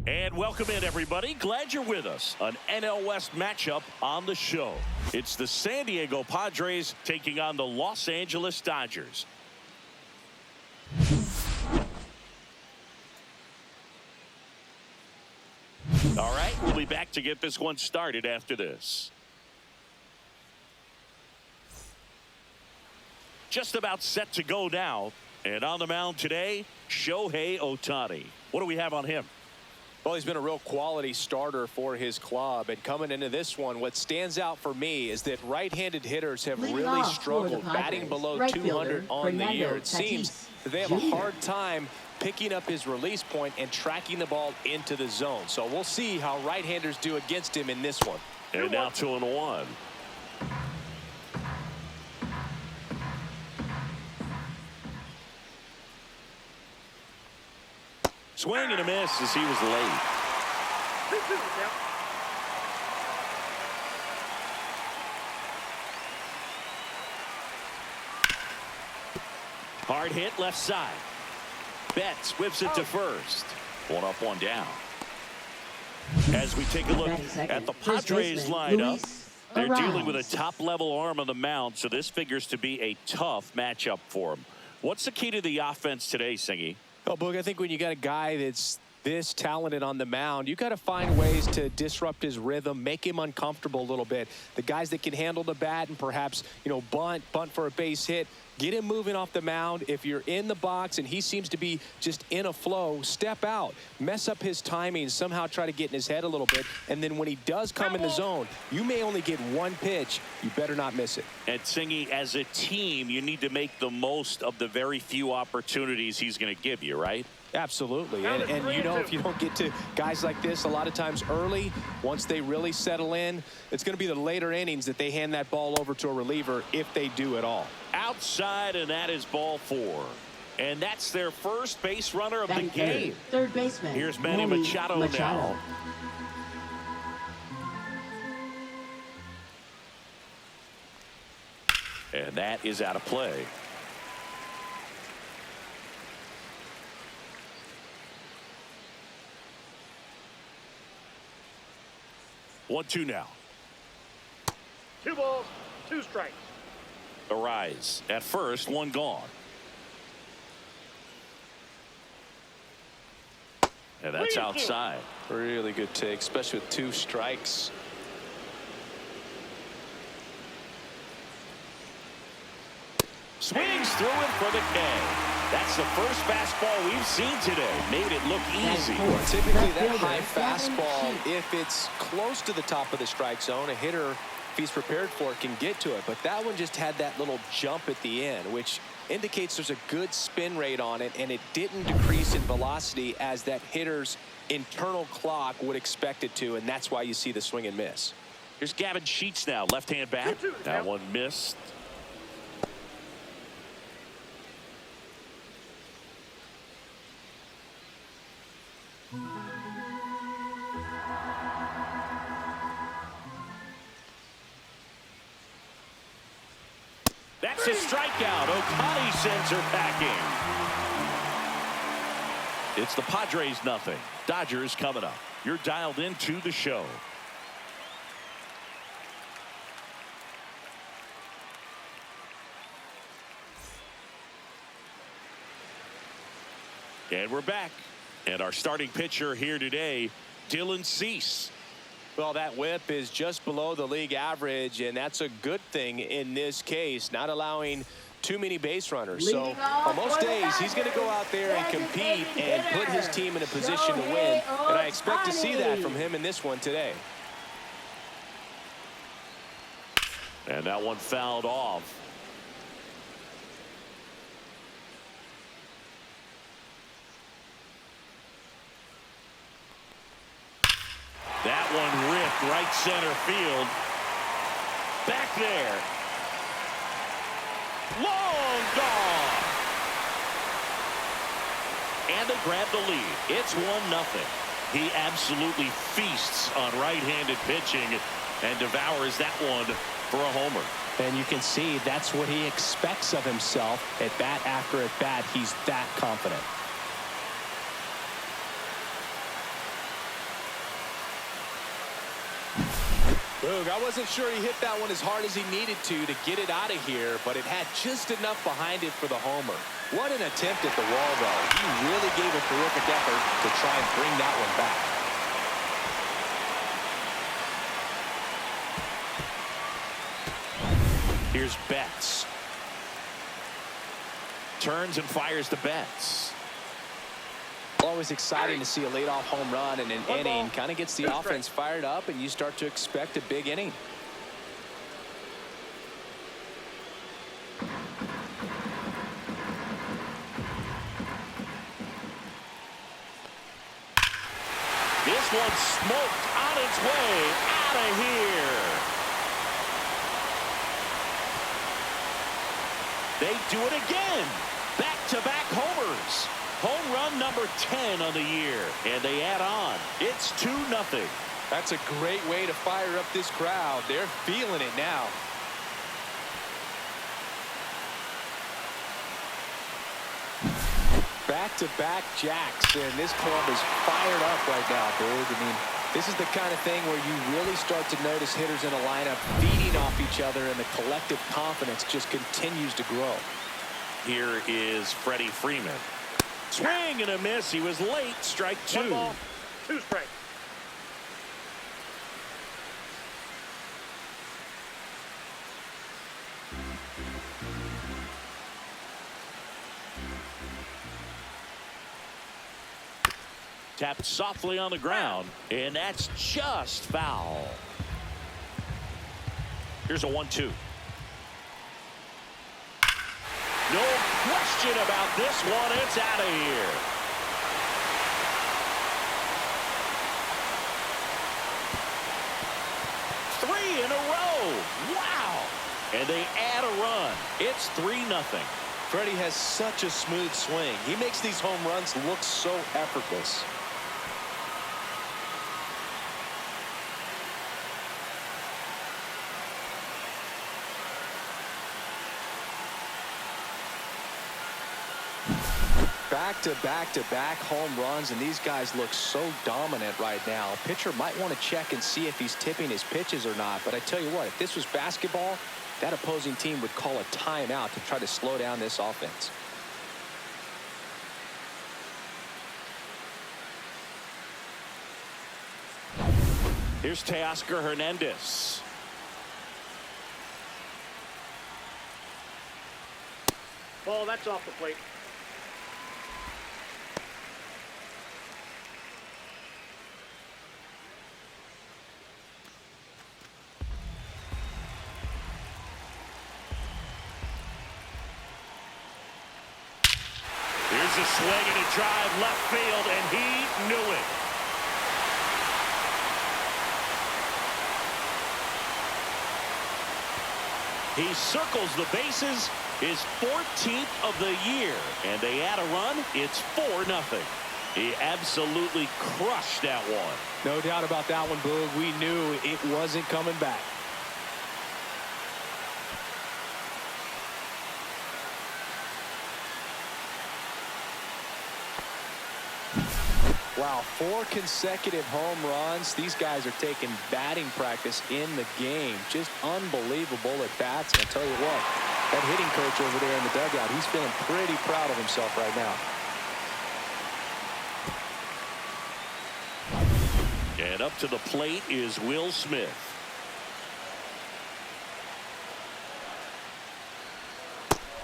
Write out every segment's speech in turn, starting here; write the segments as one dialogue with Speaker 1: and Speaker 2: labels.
Speaker 1: And welcome in, everybody. Glad you're with us. An NL West matchup on the show. It's the San Diego Padres taking on the Los Angeles Dodgers. All right, we'll be back to get this one started after this. Just about set to go now. And on the mound today, Shohei Ohtani. What do we have on him?
Speaker 2: Well, he's been a real quality starter for his club. And coming into this one, what stands out for me is that right-handed hitters have really struggled batting below 200 on the year. It seems that they have a hard time picking up his release point and tracking the ball into the zone. So we'll see how right-handers do against him in this one.
Speaker 1: And now 2-1. Swing and a miss as he was late. Hard hit left side. Betts whips it to first. One up, one down. As we take a look at the Padres lineup, they're dealing with a top-level arm on the mound, so this figures to be a tough matchup for them. What's the key to the offense today, Singy?
Speaker 2: Oh, Boog, I think when you got a guy that's this talented on the mound, you got to find ways to disrupt his rhythm, make him uncomfortable a little bit. The guys that can handle the bat and perhaps, bunt for a base hit, get him moving off the mound. If you're in the box and he seems to be just in a flow, step out, mess up his timing, somehow try to get in his head a little bit. And then when he does come in the zone, you may only get one pitch. You better not miss it.
Speaker 1: And Singy, as a team, you need to make the most of the very few opportunities he's going to give you, right?
Speaker 2: Absolutely. And if you don't get to guys like this a lot of times early, once they really settle in, it's going to be the later innings that they hand that ball over to a reliever if they do at all.
Speaker 1: Outside, and that is ball 4. And that's their first base runner of the game.
Speaker 3: Third baseman.
Speaker 1: Here's Manny Machado now. And that is out of play. One, two now.
Speaker 4: 2 balls, 2 strikes.
Speaker 1: The rise at first, one gone. And that's outside.
Speaker 2: Really good take, especially with 2 strikes.
Speaker 1: Swings through it for the K. That's the first fastball we've seen today. Made it look easy.
Speaker 2: Well, typically that high fastball, if it's close to the top of the strike zone, a hitter, if he's prepared for it, can get to it. But that one just had that little jump at the end, which indicates there's a good spin rate on it, and it didn't decrease in velocity as that hitter's internal clock would expect it to, and that's why you see the swing and miss.
Speaker 1: Here's Gavin Sheets now, left-hand bat. That one missed. That's a strikeout. Ohtani sends her packing. It's the Padres nothing. Dodgers coming up. You're dialed into the show. And we're back. And our starting pitcher here today, Dylan Cease.
Speaker 2: Well, that whip is just below the league average, and that's a good thing in this case, not allowing too many base runners. So on most days, he's going to go out there and compete and put his team in a position to win, and I expect to see that from him in this one today.
Speaker 1: And that one fouled off. That one ripped right center field. Back there. Long gone. And they grab the lead. It's 1-0. He absolutely feasts on right-handed pitching and devours that one for a homer.
Speaker 2: And you can see that's what he expects of himself at bat after at bat. He's that confident. Boog, I wasn't sure he hit that one as hard as he needed to get it out of here, but it had just enough behind it for the homer. What an attempt at the wall, though. He really gave a terrific effort to try and bring that one back.
Speaker 1: Here's Betts. Turns and fires to Betts.
Speaker 2: Always exciting to see a leadoff home run in an inning. Kind of gets the offense fired up, and you start to expect a big inning.
Speaker 1: This one's smoked on its way out of here. They do it again. Back-to-back homers. Home run number 10 on the year. And they add on. It's 2-0.
Speaker 2: That's a great way to fire up this crowd. They're feeling it now. Back-to-back jacks, and this club is fired up right now, Boog. I mean, this is the kind of thing where you really start to notice hitters in a lineup feeding off each other, and the collective confidence just continues to grow.
Speaker 1: Here is Freddie Freeman. Swing and a miss. He was late. Strike 2.
Speaker 4: 1 ball, 2 strikes.
Speaker 1: Tapped softly on the ground, and that's just foul. Here's a 1-2. No question about this one. It's out of here. Three in a row. Wow. And they add a run. It's 3-0.
Speaker 2: Freddie has such a smooth swing. He makes these home runs look so effortless. Back-to-back-to-back home runs, and these guys look so dominant right now. Pitcher might want to check and see if he's tipping his pitches or not, but I tell you what, if this was basketball, that opposing team would call a timeout to try to slow down this offense.
Speaker 1: Here's Teoscar Hernandez.
Speaker 4: Ball, that's off the plate.
Speaker 1: Here's a swing and a drive left field, and he knew it. He circles the bases, his 14th of the year, and they add a run. It's 4-0. He absolutely crushed that one.
Speaker 2: No doubt about that one, Boog. We knew it wasn't coming back. Wow, 4 consecutive home runs. These guys are taking batting practice in the game. Just unbelievable at bats. And I'll tell you what, that hitting coach over there in the dugout, he's feeling pretty proud of himself right now.
Speaker 1: And up to the plate is Will Smith.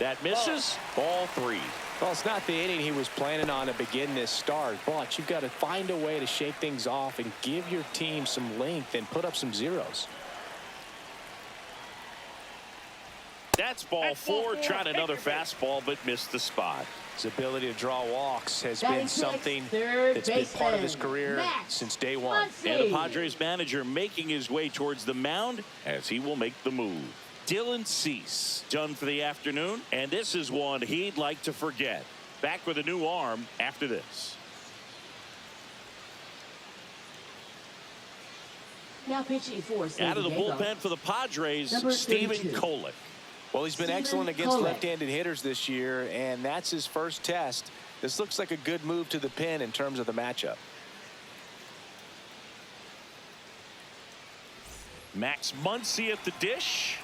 Speaker 1: That misses. Ball 3.
Speaker 2: Well, it's not the inning he was planning on to begin this start, but you've got to find a way to shake things off and give your team some length and put up some zeros.
Speaker 1: That's ball 4. Tried another fastball, but missed the spot.
Speaker 2: His ability to draw walks has been something that's been part of his career since day one.
Speaker 1: And the Padres manager making his way towards the mound as he will make the move. Dylan Cease done for the afternoon, and this is one he'd like to forget. Back with a new arm after this.
Speaker 3: Now pitching for San
Speaker 1: Out of the
Speaker 3: Diego.
Speaker 1: bullpen for the Padres,
Speaker 3: Number
Speaker 1: Stephen
Speaker 3: 32.
Speaker 1: Kolek.
Speaker 2: Well, he's been
Speaker 3: Stephen
Speaker 2: excellent against
Speaker 3: Kolek.
Speaker 2: left-handed hitters this year, and that's his first test. This looks like a good move to the pin in terms of the matchup.
Speaker 1: Max Muncy at the dish.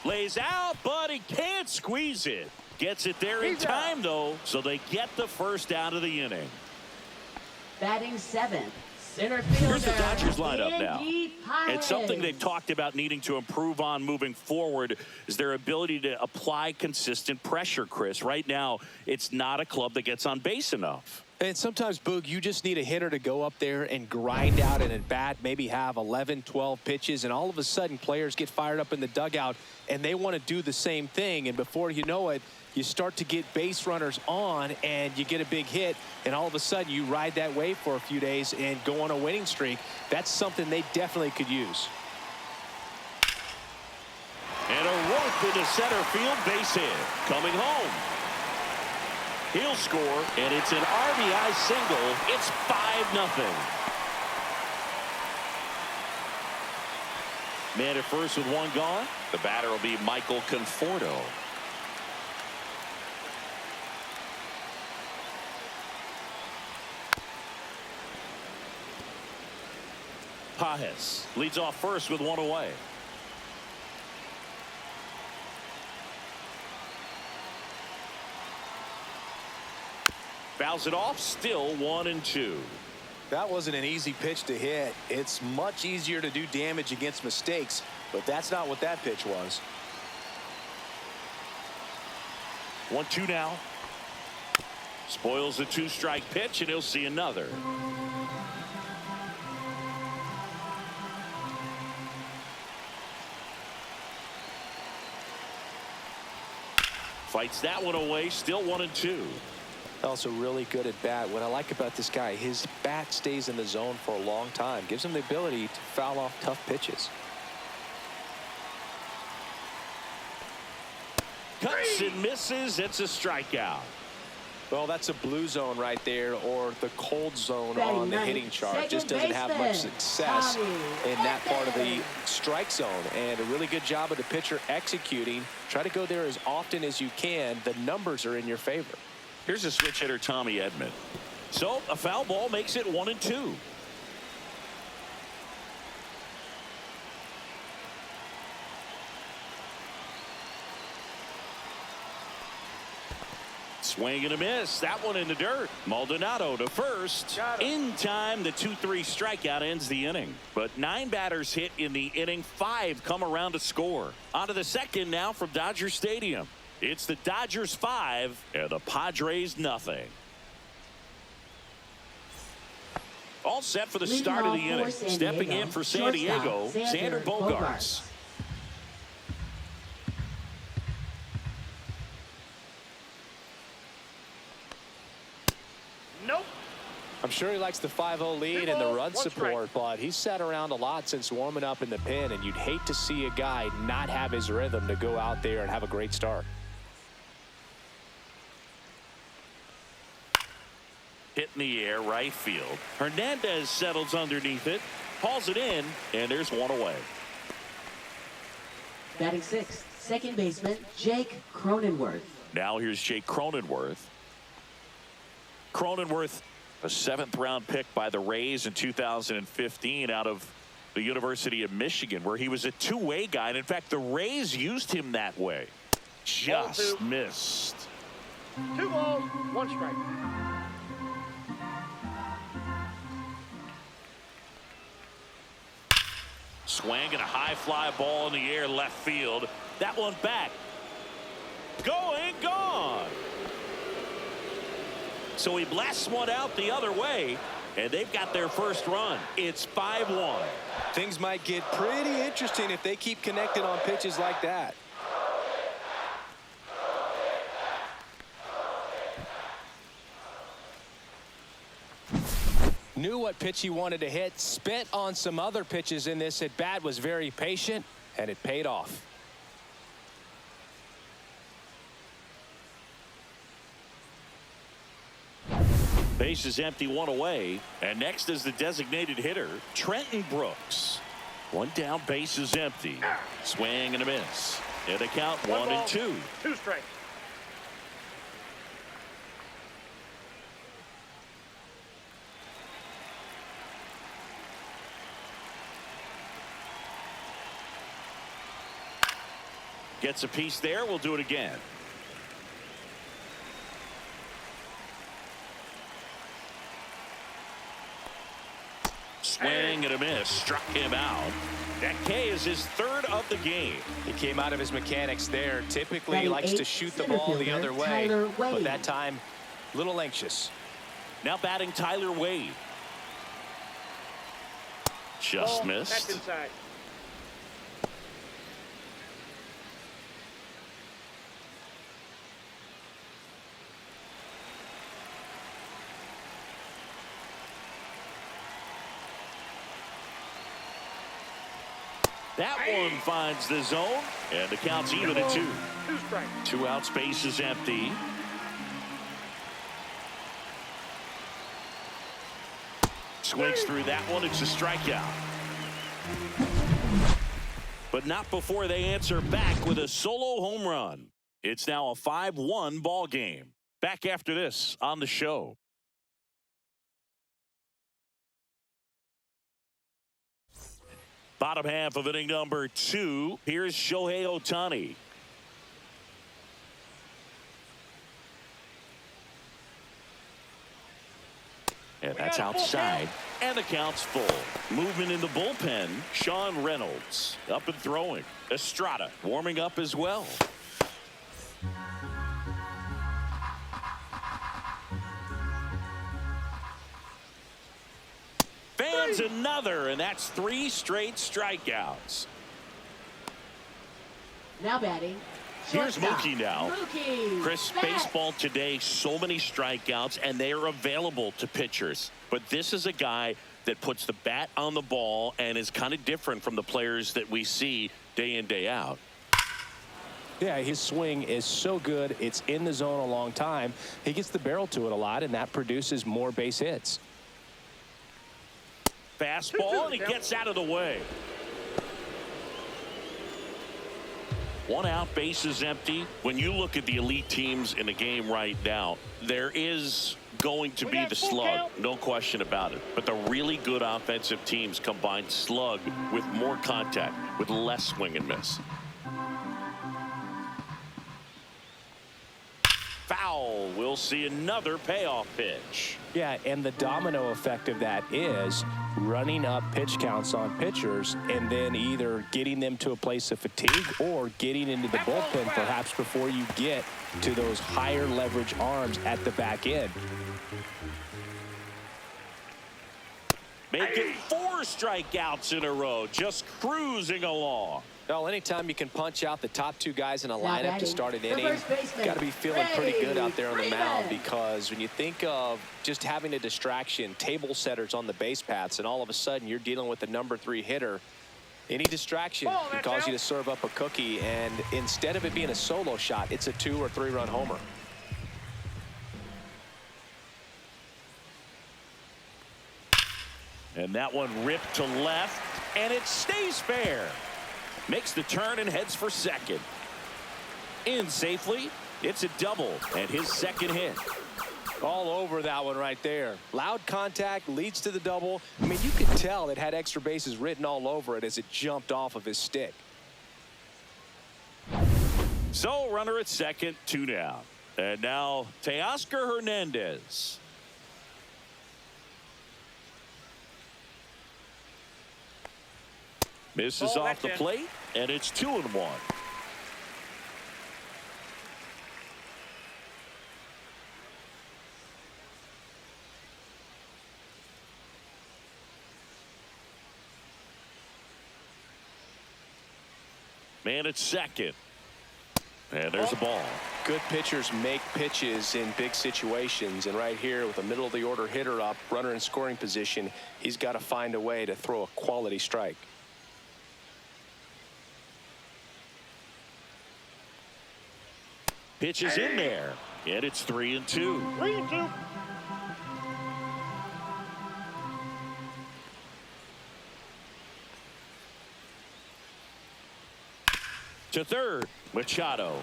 Speaker 1: Lays out, but he can't squeeze it. Gets it there in time, though, so they get the first out of the inning.
Speaker 3: Batting seventh, center fielder.
Speaker 1: Here's the Dodgers lineup now.
Speaker 3: Padres.
Speaker 1: It's something they've talked about needing to improve on moving forward is their ability to apply consistent pressure, Chris. Right now, it's not a club that gets on base enough.
Speaker 2: And sometimes, Boog, you just need a hitter to go up there and grind out an at-bat, maybe have 11, 12 pitches, and all of a sudden players get fired up in the dugout, and they want to do the same thing. And before you know it, you start to get base runners on, and you get a big hit, and all of a sudden you ride that wave for a few days and go on a winning streak. That's something they definitely could use.
Speaker 1: And a rope into center field, base hit. Coming home. He'll score, and it's an RBI single. It's 5-0. Man at first with one gone. The batter will be Michael Conforto. Padres leads off first with one away. Fouls it off, still 1-2.
Speaker 2: That wasn't an easy pitch to hit. It's much easier to do damage against mistakes, but that's not what that pitch was.
Speaker 1: 1-2 now. Spoils the two-strike pitch, and he'll see another. Fights that one away, still 1-2.
Speaker 2: Also really good at bat. What I like about this guy, his bat stays in the zone for a long time. Gives him the ability to foul off tough pitches.
Speaker 1: Cuts and misses. It's a strikeout.
Speaker 2: Well, that's a blue zone right there, or the cold zone
Speaker 3: Batting
Speaker 2: on the
Speaker 3: ninth,
Speaker 2: hitting chart.
Speaker 3: second
Speaker 2: Just doesn't have much
Speaker 3: baseman,
Speaker 2: success
Speaker 3: Tommy
Speaker 2: in that part of the
Speaker 3: Edman.
Speaker 2: strike zone. And a really good job of the pitcher executing. Try to go there as often as you can. The numbers are in your favor.
Speaker 1: Here's a switch hitter, Tommy Edman. So a foul ball makes it 1-2. Swing and a miss. That one in the dirt. Maldonado to first. In time, the 2-3 strikeout ends the inning. But 9 batters hit in the inning. 5 come around to score. On to the second now from Dodger Stadium. It's the Dodgers 5 and the Padres nothing. All set for the start of the inning. Stepping in for San Diego, Xander Bogaerts.
Speaker 4: Nope.
Speaker 2: I'm sure he likes the 5-0 lead and the run support, but he's sat around a lot since warming up in the pen, and you'd hate to see a guy not have his rhythm to go out there and have a great start.
Speaker 1: Hit in the air, right field. Hernandez settles underneath it, hauls it in, and there's one away.
Speaker 3: Batting sixth, second baseman, Jake Cronenworth.
Speaker 1: Now here's Jake Cronenworth. Cronenworth, a 7th-round pick by the Rays in 2015 out of the University of Michigan, where he was a two-way guy. And in fact, the Rays used him that way. Just missed.
Speaker 4: 2 balls, 1 strike.
Speaker 1: Swing and a high fly ball in the air left field. That one back. Going, gone. So he blasts one out the other way, and they've got their first run. It's 5-1.
Speaker 2: Things might get pretty interesting if they keep connecting on pitches like that. Knew what pitch he wanted to hit, spent on some other pitches in this at bat, was very patient, and it paid off.
Speaker 1: Base is empty, one away, and next is the designated hitter, Trenton Brooks. One down, base is empty. Swing and a miss. And the count 1-2.
Speaker 4: 2 strikes.
Speaker 1: Gets a piece there. We'll do it again. Swing and a miss. Struck him out. That K is his third of the game.
Speaker 2: He came out of his mechanics there. Typically, he
Speaker 3: Batting
Speaker 2: likes to
Speaker 3: eighth,
Speaker 2: shoot the
Speaker 3: center
Speaker 2: ball the
Speaker 3: fielder,
Speaker 2: other way.
Speaker 3: Tyler
Speaker 2: But
Speaker 3: Wade.
Speaker 2: that time, a little anxious.
Speaker 1: Now batting Tyler Wade. Just
Speaker 4: Ball,
Speaker 1: missed.
Speaker 4: That's inside.
Speaker 1: That one finds the zone, and the count's even at 2.
Speaker 4: 2 strikes.
Speaker 1: 2 out, space is empty. Swings through that one. It's a strikeout. But not before they answer back with a solo home run. It's now a 5-1 ball game. Back after this on the show. Bottom half of inning number 2. Here's Shohei Ohtani. And that's outside. And the count's full. Movement in the bullpen. Sean Reynolds up and throwing. Estrada warming up as well. Fans another, and that's 3 straight strikeouts.
Speaker 3: Now batting.
Speaker 1: Here's
Speaker 3: shortstop,
Speaker 1: Mookie now.
Speaker 3: Mookie
Speaker 1: Chris,
Speaker 3: Betts.
Speaker 1: baseball today, so many strikeouts, and they are available to pitchers. But this is a guy that puts the bat on the ball and is kind of different from the players that we see day in, day out.
Speaker 2: Yeah, his swing is so good. It's in the zone a long time. He gets the barrel to it a lot, and that produces more base hits.
Speaker 1: Fastball, and he gets out of the way. 1 out, base is empty. When you look at the elite teams in the game right now, there is going to be the slug, no question about it. But the really good offensive teams combine slug with more contact, with less swing and miss. Foul. We'll see another payoff pitch.
Speaker 2: Yeah, and the domino effect of that is running up pitch counts on pitchers and then either getting them to a place of fatigue or getting into the bullpen perhaps before you get to those higher leverage arms at the back end.
Speaker 1: Making 4 strikeouts in a row, just cruising along.
Speaker 2: Well, anytime you can punch out the top 2 guys in a
Speaker 3: Now
Speaker 2: lineup to
Speaker 3: batting,
Speaker 2: start an
Speaker 3: the
Speaker 2: inning,
Speaker 3: first baseman,
Speaker 2: got to be feeling pretty good out there on the mound,
Speaker 3: Freeman.
Speaker 2: because when you think of just having a distraction, table setters on the base paths, and all of a sudden you're dealing with the number 3 hitter, any distraction
Speaker 4: Ball,
Speaker 2: can
Speaker 4: that's
Speaker 2: cause
Speaker 4: out.
Speaker 2: you to serve up a cookie, and instead of it being a solo shot, it's a 2 or 3 run homer.
Speaker 1: And that one ripped to left, and it stays fair. Makes the turn and heads for second. In safely. It's a double and his second hit.
Speaker 2: All over that one right there. Loud contact leads to the double. I mean, you could tell it had extra bases written all over it as it jumped off of his stick.
Speaker 1: So runner at second, 2 down. And now Teoscar Hernandez. Misses
Speaker 4: Ball,
Speaker 1: off the
Speaker 4: that's in.
Speaker 1: plate, and it's 2-1. Man at second. And there's a ball.
Speaker 2: Good pitchers make pitches in big situations, and right here with a middle of the order hitter up, runner in scoring position, he's got to find a way to throw a quality strike.
Speaker 1: Pitch is in there, and it's 3-2.
Speaker 4: 3-2.
Speaker 1: To third, Machado.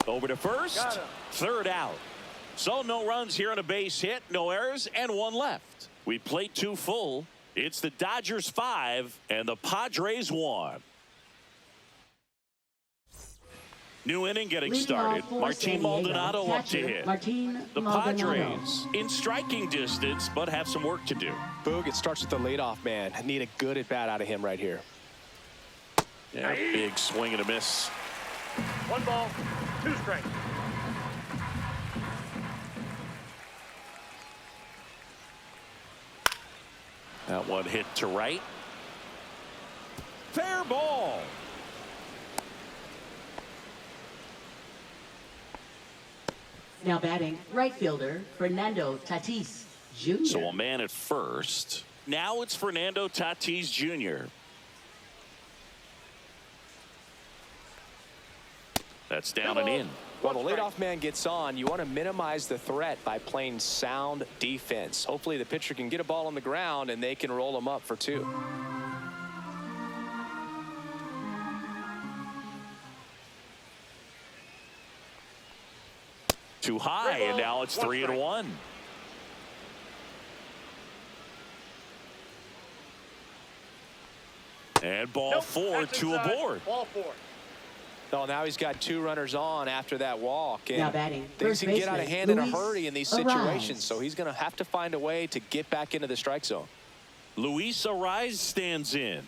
Speaker 1: Over to first,
Speaker 4: Got him.
Speaker 1: third out. So no runs here on a base hit, no errors, and 1 left. We played 2 full. It's the Dodgers 5 and the Padres 1. New inning getting
Speaker 3: Leading
Speaker 1: started.
Speaker 3: off for
Speaker 1: Martin
Speaker 3: San Diego,
Speaker 1: Maldonado up to
Speaker 3: catcher
Speaker 1: hit.
Speaker 3: Martin
Speaker 1: The
Speaker 3: Maldonado.
Speaker 1: Padres in striking distance, but have some work to do.
Speaker 2: Boog, it starts with the leadoff man. I need a good at bat out of him right here.
Speaker 1: Yeah, big swing and a miss.
Speaker 4: 1 ball, 2 strikes.
Speaker 1: That one hit to right. Fair ball.
Speaker 3: Now batting, right fielder Fernando Tatis Jr.
Speaker 1: So a man at first. Now it's Fernando Tatis Jr. That's down and in.
Speaker 2: Well, the leadoff man gets on. You want to minimize the threat by playing sound defense. Hopefully the pitcher can get a ball on the ground and they can roll him up for 2.
Speaker 1: Too high, and now it's 3-1. And ball 4, 2 aboard.
Speaker 4: Ball 4.
Speaker 2: Oh, now he's got 2 runners on after that walk. And
Speaker 3: Now batting,
Speaker 2: things
Speaker 3: first
Speaker 2: can get out of
Speaker 3: baseman,
Speaker 2: hand in a
Speaker 3: Luis
Speaker 2: hurry in these
Speaker 3: Arraez.
Speaker 2: situations. So he's going to have to find a way to get back into the strike zone.
Speaker 1: Luis Arraez stands in.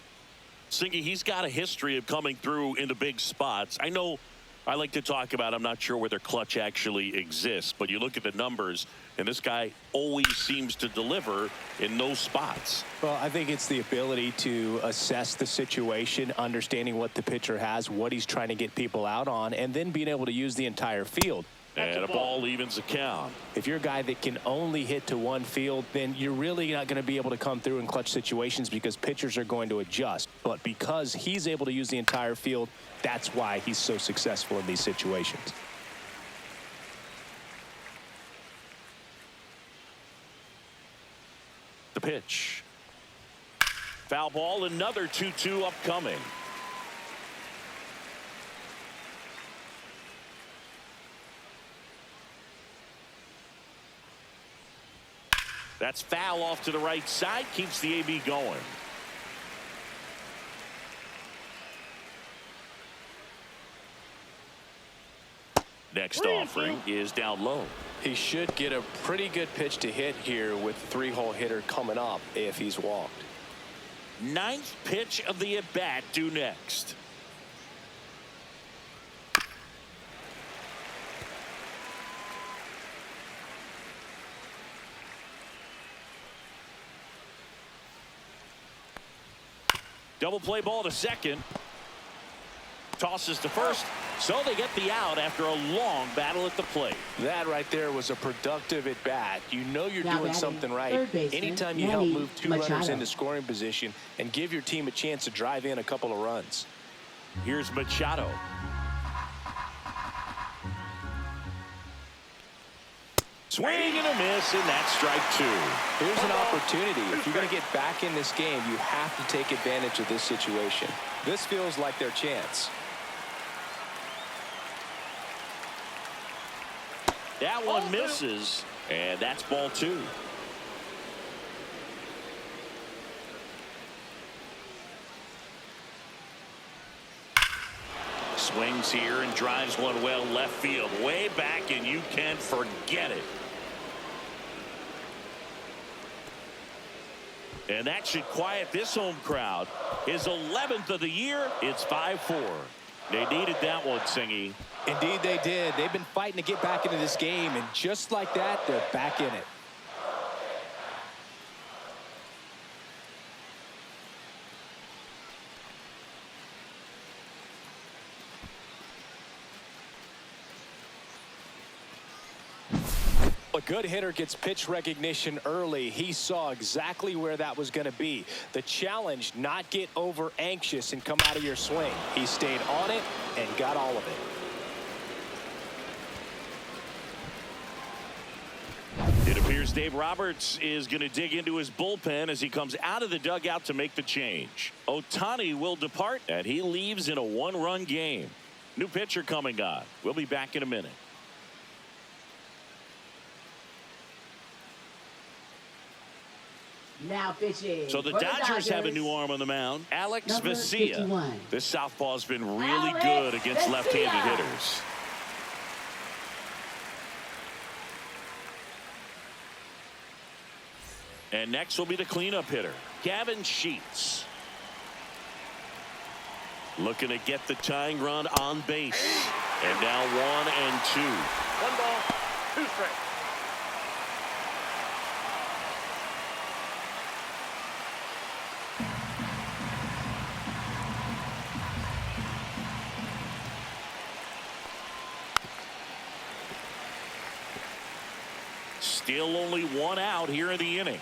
Speaker 1: Singy, he's got a history of coming through into big spots. I know I like to talk about, I'm not sure whether clutch actually exists, but you look at the numbers, and this guy always seems to deliver in those spots.
Speaker 2: Well, I think it's the ability to assess the situation, understanding what the pitcher has, what he's trying to get people out on, and then being able to use the entire field.
Speaker 1: And a ball evens the count.
Speaker 2: If you're a guy that can only hit to one field, then you're really not going to be able to come through in clutch situations because pitchers are going to adjust. But because he's able to use the entire field, that's why he's so successful in these situations.
Speaker 1: The pitch. Foul ball, another 2-2 upcoming. That's foul off to the right side, keeps the AB going. Next offering is down low.
Speaker 2: He should get a pretty good pitch to hit here with the 3-hole hitter coming up if he's walked.
Speaker 1: 9th pitch of the at-bat due next. Double play ball to second. Tosses to first. So they get the out after a long battle at the plate.
Speaker 2: That right there was a productive at bat. You know you're
Speaker 3: Now
Speaker 2: doing
Speaker 3: batting,
Speaker 2: something right.
Speaker 3: third baseman,
Speaker 2: Anytime you help
Speaker 3: Manny
Speaker 2: move 2 runners
Speaker 3: Machado.
Speaker 2: into scoring position and give your team a chance to drive in a couple of runs.
Speaker 1: Here's Machado. Swing and a miss, and that's strike 2.
Speaker 2: Here's an opportunity. If you're going to get back in this game, you have to take advantage of this situation. This feels like their chance.
Speaker 1: That one misses, and that's ball 2. Swings here and drives one well left field, way back, and you can forget it. And that should quiet this home crowd. His 11th of the year. It's 5-4. They needed that one, Singy.
Speaker 2: Indeed they did. They've been fighting to get back into this game, and just like that, they're back in it. A good hitter gets pitch recognition early. He saw exactly where that was going to be. The challenge, not get over anxious and come out of your swing. He stayed on it and got all of it.
Speaker 1: It appears Dave Roberts is going to dig into his bullpen as he comes out of the dugout to make the change. Ohtani will depart, and he leaves in a 1-run game. New pitcher coming on. We'll be back in a minute.
Speaker 3: Now pitching.
Speaker 1: So the
Speaker 3: for
Speaker 1: Dodgers have a new arm on the mound, Alex
Speaker 3: Number
Speaker 1: Vesia.
Speaker 3: 51.
Speaker 1: This southpaw's been really
Speaker 3: Alex
Speaker 1: good against
Speaker 3: Vesia.
Speaker 1: left-handed hitters. And next will be the cleanup hitter, Gavin Sheets. Looking to get the tying run on base. And now 1-2.
Speaker 4: 1 ball, 2 strikes.
Speaker 1: Still only 1 out here in the inning.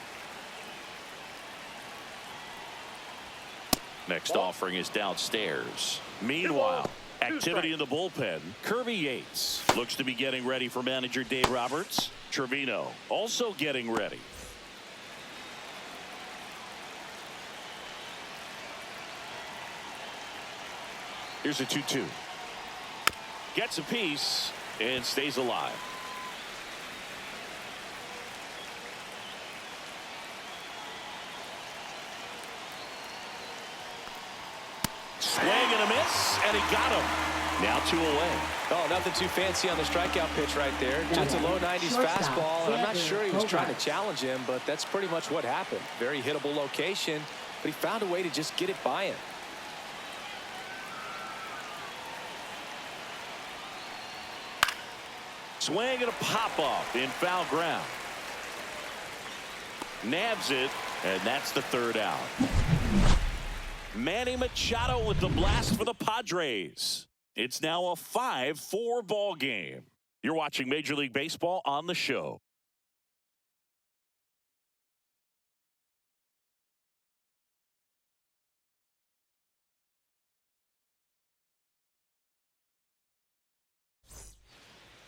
Speaker 1: Next offering is downstairs. Meanwhile, activity in the bullpen. Kirby Yates looks to be getting ready for manager Dave Roberts. Trevino also getting ready. Here's a 2-2. Gets a piece and stays alive. Swing and a miss, and he got him. Now 2 away.
Speaker 2: Oh, nothing too fancy on the strikeout pitch right there. Just a low 90s fastball, and I'm not sure he was trying to challenge him, but that's pretty much what happened. Very hittable location, but he found a way to just get it by him.
Speaker 1: Swing and a pop-off in foul ground. Nabs it, and that's the 3rd out. Manny Machado with the blast for the Padres. It's now a 5-4 ball game. You're watching Major League Baseball on the show.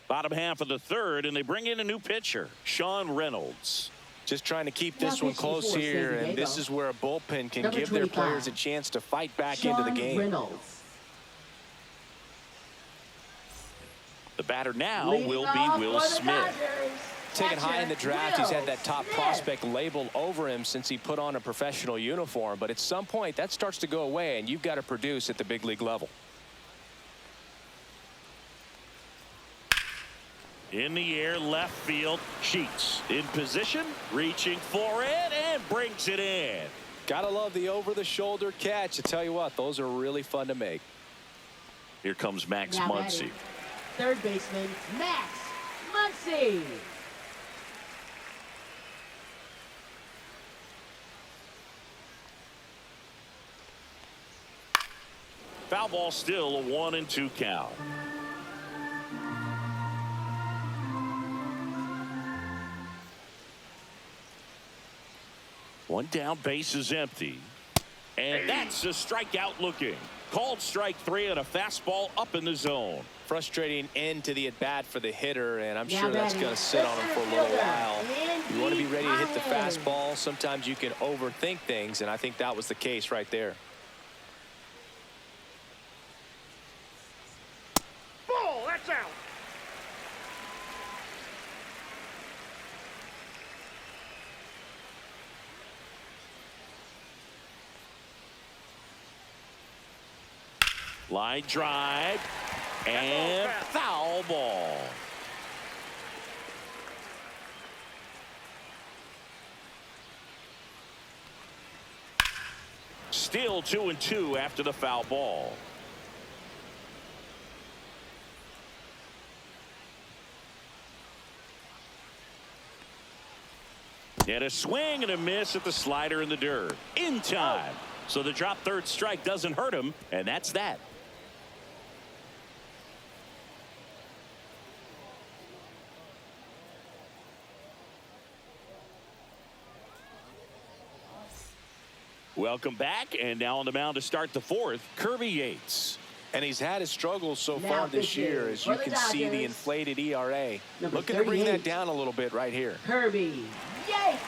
Speaker 1: Bottom half of the 3rd, and they bring in a new pitcher, Sean Reynolds.
Speaker 2: Just trying to keep this one close here, and this is where a bullpen can give their players a chance to fight back into the game.
Speaker 3: Reynolds.
Speaker 1: The batter now will be Will Smith.
Speaker 2: Taken high in the draft, he's had that top prospect label over him since he put on a professional uniform, but at some point that starts to go away, and you've got to produce at the big league level.
Speaker 1: In the air, left field, Sheets in position, reaching for it, and brings it in.
Speaker 2: Gotta love the over-the-shoulder catch. I tell you what, those are really fun to make.
Speaker 1: Here comes Max
Speaker 3: Now
Speaker 1: Muncy.
Speaker 3: Third baseman, Max Muncy.
Speaker 1: Foul ball, still a 1-2 count. One down, base is empty. And that's a strikeout looking. Called strike 3 and a fastball up in the zone.
Speaker 2: Frustrating end to the at-bat for the hitter, and I'm sure that's going to sit on him for a little while. You want to be ready to hit the fastball. Sometimes you can overthink things, and I think that was the case right there.
Speaker 4: Ball, that's out.
Speaker 1: Line drive and foul ball. Still 2-2 after the foul ball. And a swing and a miss at the slider in the dirt. In time. So the drop third strike doesn't hurt him, and that's that. Welcome back, and now on the mound to start the 4th, Kirby Yates.
Speaker 2: And he's had his struggles so far this year, as you can see the inflated ERA. Looking to bring that down a little bit right here.
Speaker 3: Kirby Yates.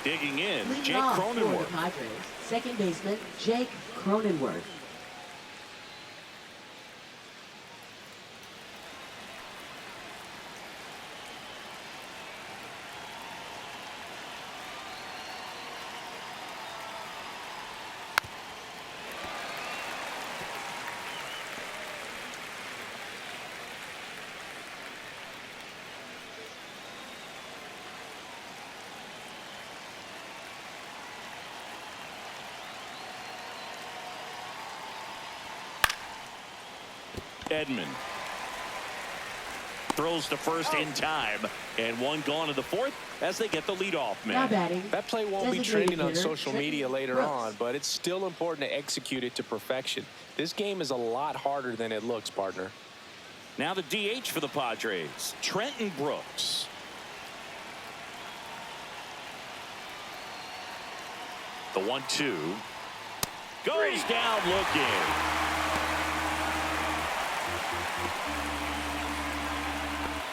Speaker 1: Digging in,
Speaker 3: Leading
Speaker 1: Jake
Speaker 3: off for the
Speaker 1: Cronenworth.
Speaker 3: Padres, second baseman, Jake Cronenworth.
Speaker 1: Edman throws to first in time, and one gone to the fourth as they get the leadoff
Speaker 3: Now
Speaker 1: man.
Speaker 3: batting.
Speaker 2: That play won't be
Speaker 3: Designated
Speaker 2: trending on
Speaker 3: hitter,
Speaker 2: social
Speaker 3: Trenton
Speaker 2: media later
Speaker 3: Brooks.
Speaker 2: on, but it's still important to execute it to perfection. This game is a lot harder than it looks, partner.
Speaker 1: Now the DH for the Padres, Trenton Brooks. The 1-2 goes down looking.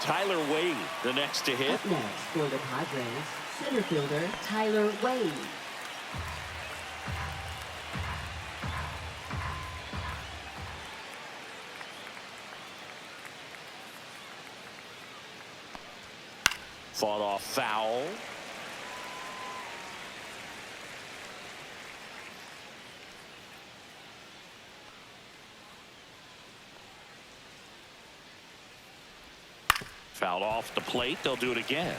Speaker 1: Tyler Wade, the next to hit.
Speaker 3: Up next for the Padres, center fielder Tyler Wade.
Speaker 1: Fought off foul. Fouled off the plate. They'll do it again.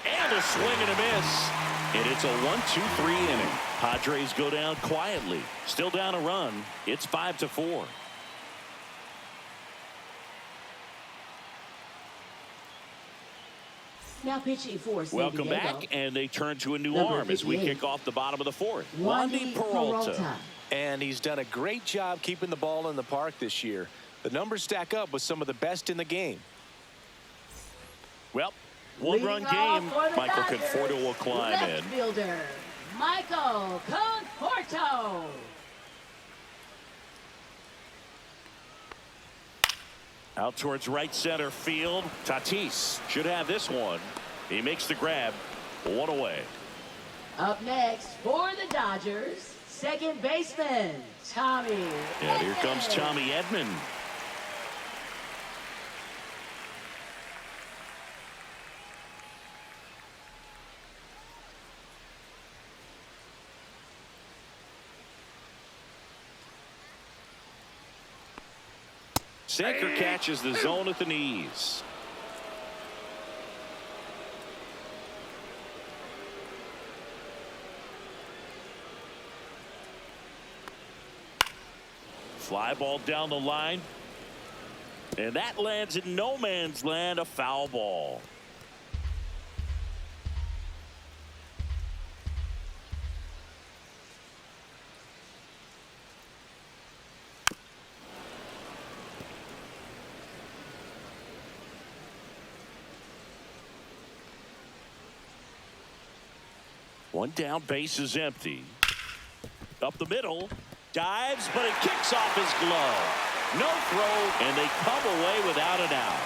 Speaker 1: And a swing and a miss. And it's a 1-2-3 inning. Padres go down quietly. Still down a run. It's 5-4.
Speaker 3: Now pitching for San
Speaker 1: Welcome
Speaker 3: Diego.
Speaker 1: back, and they turn to a new
Speaker 3: Number
Speaker 1: arm as we
Speaker 3: 58.
Speaker 1: kick off the bottom of the fourth.
Speaker 3: Wandy
Speaker 1: Peralta.
Speaker 2: And he's done a great job keeping the ball in the park this year. The numbers stack up with some of the best in the game.
Speaker 1: Well, one-run
Speaker 3: Leading off
Speaker 1: game.
Speaker 3: for the
Speaker 1: Michael
Speaker 3: Dodgers,
Speaker 1: Conforto will climb
Speaker 3: left
Speaker 1: in.
Speaker 3: fielder Michael Conforto.
Speaker 1: Out towards right center field. Tatis should have this one. He makes the grab. One away.
Speaker 3: Up next for the Dodgers, second baseman Tommy.
Speaker 1: And here comes
Speaker 3: Edman.
Speaker 1: Tommy Edman. Sinker catches the zone at the knees. Fly ball down the line. And that lands in no man's land, a foul ball. One down, base is empty. Up the middle, dives, but it kicks off his glove. No throw, and they come away without an out.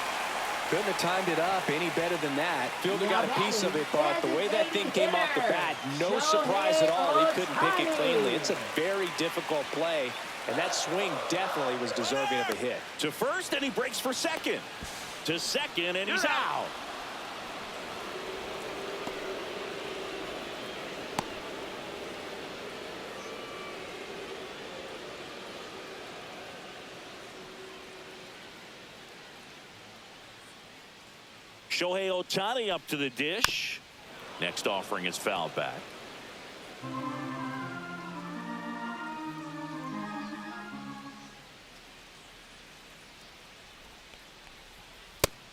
Speaker 2: Couldn't have timed it up any better than that. Fielder got a piece of it, but the way that thing came off the bat, no surprise at all. He couldn't pick it cleanly. It's a very difficult play, and that swing definitely was deserving of a hit.
Speaker 1: To first, and he breaks for second. To second, and he's out. Shohei Ohtani up to the dish. Next offering is fouled back.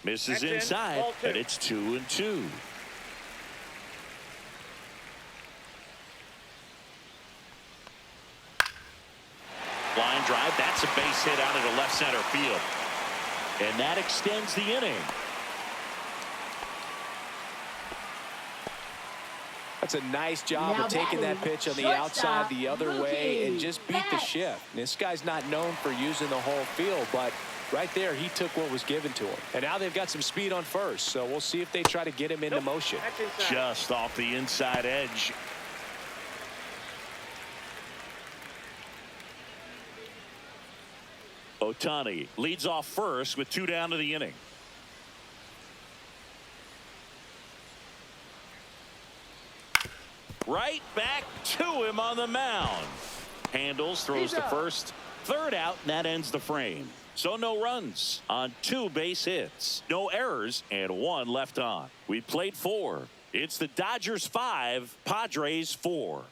Speaker 1: Misses
Speaker 4: That's in.
Speaker 1: inside,
Speaker 4: Ball two.
Speaker 1: and it's 2-2. Line drive, that's a base hit out into left center field. And that extends the inning.
Speaker 2: That's a nice job
Speaker 3: Now
Speaker 2: of taking that
Speaker 3: batting,
Speaker 2: pitch on the
Speaker 3: shortstop,
Speaker 2: outside the other way and
Speaker 3: Mookie
Speaker 2: just beat the
Speaker 3: Betts.
Speaker 2: shift. And this guy's not known for using the whole field, but right there he took what was given to him. And now they've got some speed on first, so we'll see if they try to get him into motion.
Speaker 4: That's inside.
Speaker 1: Just off the inside edge. Ohtani leads off first with 2 down to the inning. Right back to him on the mound. Handles, throws to first, third out, and that ends the frame. So no runs on 2 base hits, no errors, and 1 left on. We played 4. It's the Dodgers 5, Padres 4.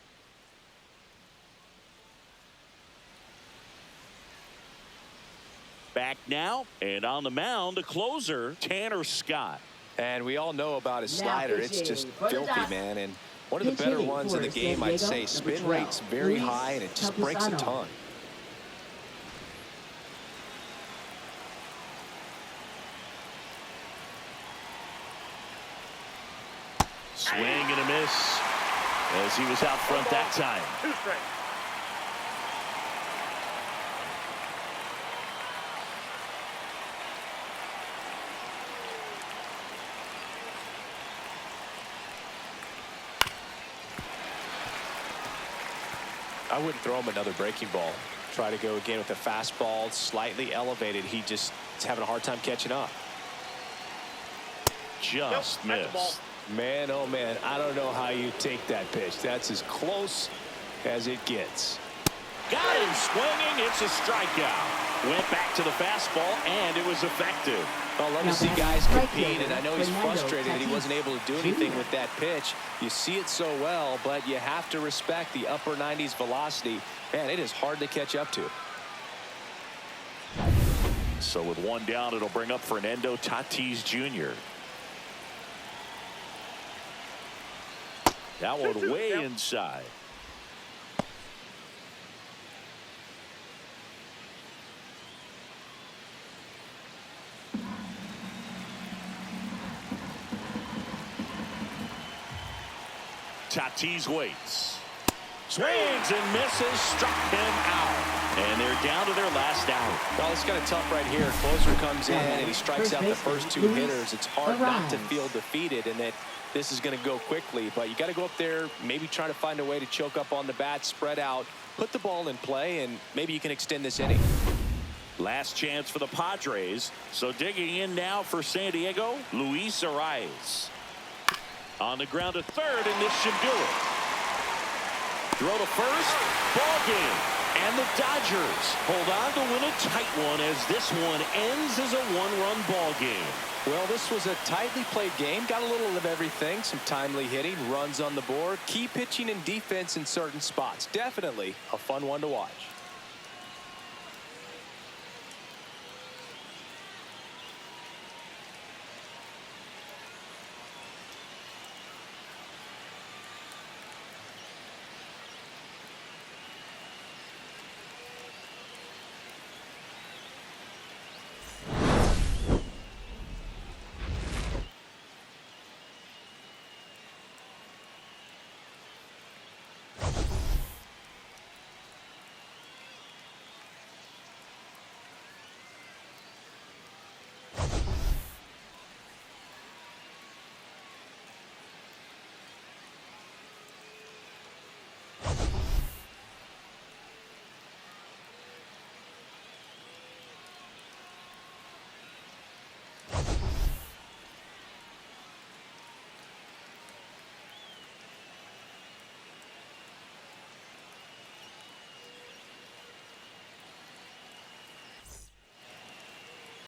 Speaker 1: Back now, and on the mound, the closer, Tanner Scott.
Speaker 2: And we all know about his slider. It's just filthy, man. And one of the
Speaker 3: Pitch
Speaker 2: better
Speaker 3: hitting
Speaker 2: ones in the
Speaker 3: for
Speaker 2: game,
Speaker 3: San
Speaker 2: I'd
Speaker 3: Diego,
Speaker 2: say.
Speaker 3: number
Speaker 2: Spin
Speaker 3: 12,
Speaker 2: rate's very
Speaker 3: Luis
Speaker 2: high, and it just breaks a
Speaker 3: Campusano.
Speaker 2: ton.
Speaker 1: Swing and a miss as he was out front that time.
Speaker 4: 2 straight.
Speaker 2: I wouldn't throw him another breaking ball. Try to go again with a fastball, slightly elevated. He just is having a hard time catching up.
Speaker 1: Just
Speaker 4: Nope, that's a ball.
Speaker 1: missed.
Speaker 2: Man, oh man, I don't know how you take that pitch. That's as close as it gets.
Speaker 1: Got him swinging. It's a strikeout. Went back to the fastball, and it was effective.
Speaker 2: I love to see guys compete, and I know he's frustrated that he wasn't able to do anything with that pitch. You see it so well, but you have to respect the upper 90s velocity. Man, it is hard to catch up to.
Speaker 1: So with 1 down, it'll bring up Fernando Tatis Jr. That one way inside. Tatis waits. Swings and misses. Struck him out. And they're down to their last out.
Speaker 2: Well, it's kind of tough right here. Closer comes in, and he strikes out the first 2 hitters. It's hard not to feel defeated and that this is going to go quickly. But you got to go up there, maybe try to find a way to choke up on the bat, spread out, put the ball in play, and maybe you can extend this inning.
Speaker 1: Last chance for the Padres. So digging in now for San Diego, Luis Arias. On the ground to third, and this should do it. Throw to first, ball game. And the Dodgers hold on to win a tight one as this one ends as a 1-run ball game.
Speaker 2: Well, this was a tightly played game. Got a little of everything. Some timely hitting, runs on the board, key pitching and defense in certain spots. Definitely a fun one to watch.